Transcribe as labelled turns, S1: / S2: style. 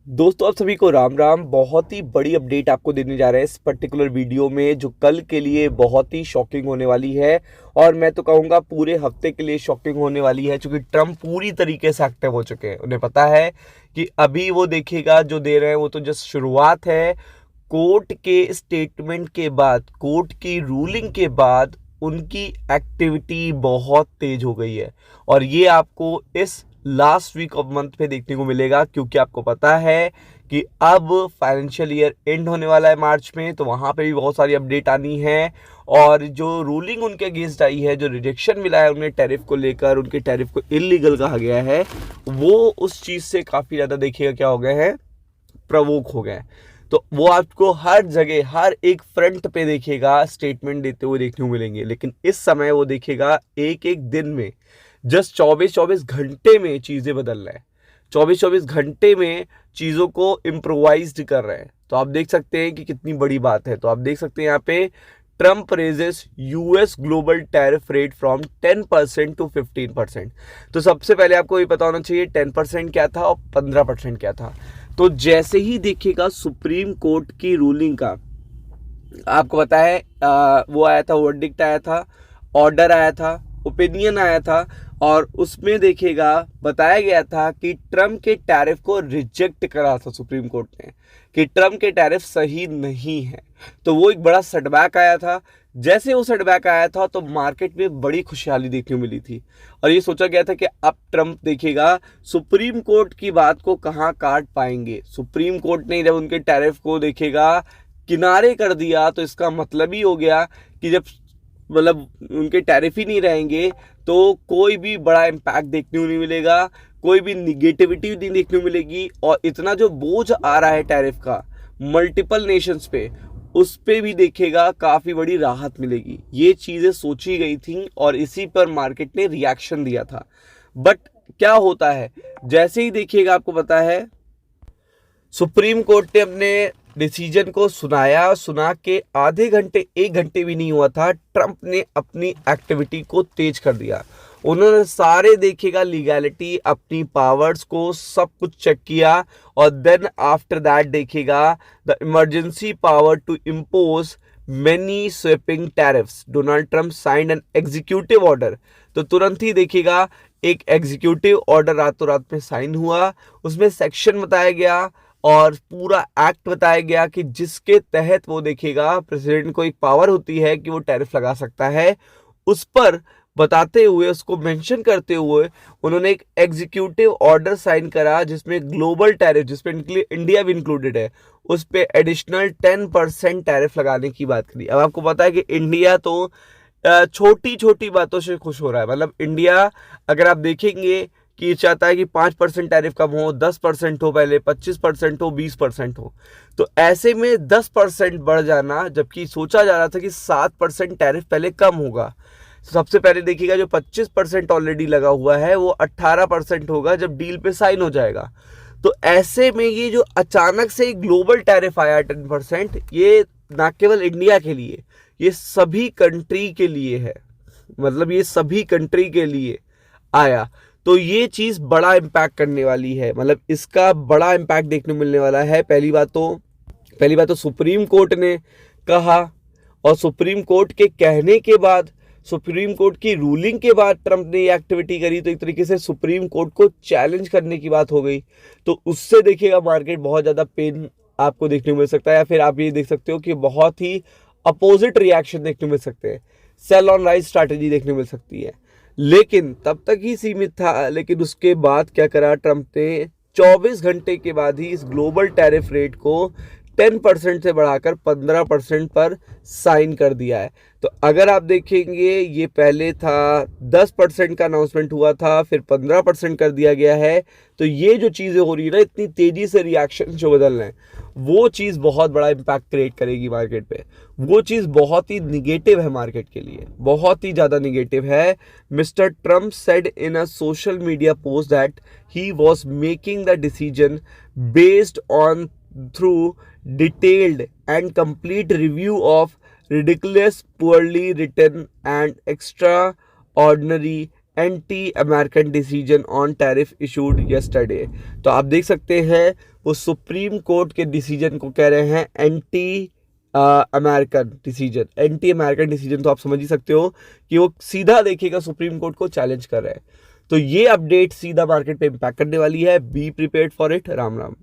S1: दोस्तों आप सभी को राम राम। बहुत ही बड़ी अपडेट आपको देने जा रहे हैं इस पर्टिकुलर वीडियो में, जो कल के लिए बहुत ही शॉकिंग होने वाली है। और मैं तो कहूँगा पूरे हफ्ते के लिए शॉकिंग होने वाली है, क्योंकि ट्रम्प पूरी तरीके से एक्टिव हो चुके हैं। उन्हें पता है कि अभी वो देखिएगा जो दे रहे हैं वो तो जस्ट शुरुआत है। कोर्ट के स्टेटमेंट के बाद, कोर्ट की रूलिंग के बाद उनकी एक्टिविटी बहुत तेज हो गई है। और ये आपको इस लास्ट वीक ऑफ मंथ में देखने को मिलेगा, क्योंकि आपको पता है कि अब फाइनेंशियल ईयर एंड होने वाला है मार्च में, तो वहाँ पे भी बहुत सारी अपडेट आनी है। और जो रूलिंग उनके अगेंस्ट आई है, जो रिजेक्शन मिला है उन्हें टैरिफ को लेकर, उनके टैरिफ को इलीगल कहा गया है, वो उस चीज़ से काफ़ी ज़्यादा देखिएगा क्या हो गए हैं, प्रवोक हो गए। तो वो आपको हर जगह हर एक फ्रंट पे देखिएगा स्टेटमेंट देते हुए देखने को मिलेंगे। लेकिन इस समय वो देखिएगा एक एक दिन में, जस्ट 24-24 घंटे में चीज़ें बदल रहे हैं। 24-24 घंटे में चीज़ों को इम्प्रोवाइज्ड कर रहे हैं। तो आप देख सकते हैं कि कितनी बड़ी बात है। तो आप देख सकते हैं यहाँ पे, Trump raises US global tariff rate from 10% to 15%। तो सबसे पहले आपको ये पता होना चाहिए 10% क्या था और 15% क्या था। तो जैसे ही देखिएगा सुप्रीम कोर्ट की रूलिंग का, आपको पता है वो आया था, वर्डिक्ट आया था, ऑर्डर आया था, ओपिनियन आया था। और उसमें देखिएगा बताया गया था कि ट्रम्प के टैरिफ को रिजेक्ट करा था सुप्रीम कोर्ट ने, कि ट्रम्प के टैरिफ सही नहीं है। तो वो एक बड़ा सेटबैक आया था। जैसे वो सेटबैक आया था तो मार्केट में बड़ी खुशहाली देखने को मिली थी। और ये सोचा गया था कि अब ट्रम्प देखिएगा सुप्रीम कोर्ट की बात को कहाँ काट पाएंगे। सुप्रीम कोर्ट ने जब उनके टैरिफ को देखिएगा किनारे कर दिया, तो इसका मतलब ही हो गया कि जब मतलब उनके टैरिफ ही नहीं रहेंगे तो कोई भी बड़ा इम्पैक्ट देखने को नहीं मिलेगा, कोई भी निगेटिविटी नहीं देखने को मिलेगी। और इतना जो बोझ आ रहा है टैरिफ का मल्टीपल नेशंस पे, उस पे भी देखेगा काफ़ी बड़ी राहत मिलेगी। ये चीज़ें सोची गई थी और इसी पर मार्केट ने रिएक्शन दिया था। बट क्या होता है, जैसे ही देखिएगा आपको पता है सुप्रीम कोर्ट ने अपने डिसीजन को सुना के आधे घंटे, एक घंटे भी नहीं हुआ था, ट्रंप ने अपनी एक्टिविटी को तेज कर दिया। उन्होंने सारे देखिएगा लीगैलिटी, अपनी पावर्स को सब कुछ चेक किया। और देन आफ्टर दैट देखिएगा the emergency power to impose many sweeping tariffs, Donald Trump signed an executive order. तो तुरंत ही देखिएगा एक एग्जीक्यूटिव ऑर्डर रातों रात में साइन हुआ। उसमें सेक्शन बताया गया और पूरा एक्ट बताया गया कि जिसके तहत वो देखिएगा प्रेसिडेंट को एक पावर होती है कि वो टैरिफ लगा सकता है। उस पर बताते हुए, उसको मेंशन करते हुए उन्होंने एक एग्जीक्यूटिव ऑर्डर साइन करा, जिसमें ग्लोबल टैरिफ, जिसमें इंडिया भी इंक्लूडेड है, उस पर एडिशनल 10% टैरिफ लगाने की बात करी। अब आपको पता है कि इंडिया तो छोटी छोटी बातों से खुश हो रहा है। मतलब इंडिया, अगर आप देखेंगे कि चाहता है कि 5% टैरिफ कम हो, 10% हो, पहले 25% हो, 20% हो। तो ऐसे में 10% बढ़ जाना, जबकि सोचा जा रहा था कि 7% टैरिफ पहले कम होगा। सबसे पहले देखिएगा जो 25% ऑलरेडी लगा हुआ है वो 18% होगा जब डील पे साइन हो जाएगा। तो ऐसे में ये जो अचानक से ग्लोबल टैरिफ आया 10%, ये ना केवल इंडिया के लिए, ये सभी कंट्री के लिए है। मतलब ये सभी कंट्री के लिए आया। तो ये चीज़ बड़ा इम्पैक्ट करने वाली है, मतलब इसका बड़ा इम्पैक्ट देखने को मिलने वाला है। पहली बात तो सुप्रीम कोर्ट ने कहा, और सुप्रीम कोर्ट के कहने के बाद, सुप्रीम कोर्ट की रूलिंग के बाद ट्रंप ने ये एक्टिविटी करी, तो एक तरीके से सुप्रीम कोर्ट को चैलेंज करने की बात हो गई। तो उससे देखिएगा मार्केट बहुत ज़्यादा पेन आपको देखने को मिल सकता है, या फिर आप ये देख सकते हो कि बहुत ही अपोजिट रिएक्शन देखने को मिल सकते हैं, सेल ऑन राइज स्ट्रैटेजी देखने को मिल सकती है। लेकिन तब तक ही सीमित था। लेकिन उसके बाद क्या करा ट्रंप ने, 24 घंटे के बाद ही इस ग्लोबल टैरिफ रेट को 10% से बढ़ाकर 15% पर साइन कर दिया है। तो अगर आप देखेंगे, ये पहले था 10% का अनाउंसमेंट हुआ था, फिर 15% कर दिया गया है। तो ये जो चीज़ें हो रही है ना, इतनी तेज़ी से रिएक्शन जो बदल रहे हैं, वो चीज़ बहुत बड़ा इम्पैक्ट क्रिएट करेगी मार्केट पे। वो चीज़ बहुत ही निगेटिव है मार्केट के लिए, बहुत ही ज़्यादा निगेटिव है। Mister Trump said in a social media post that he was making the decision based on through detailed and complete review of ridiculous, poorly written and extraordinary anti American decision on tariff issued yesterday. तो आप देख सकते हैं वो supreme court के decision को कह रहे हैं एंटी अमेरिकन डिसीजन। तो आप समझ ही सकते हो कि वो सीधा देखिएगा सुप्रीम कोर्ट को चैलेंज कर रहे हैं। तो ये अपडेट सीधा मार्केट पे इम्पैक्ट करने वाली है, be prepared for it. Ram Ram.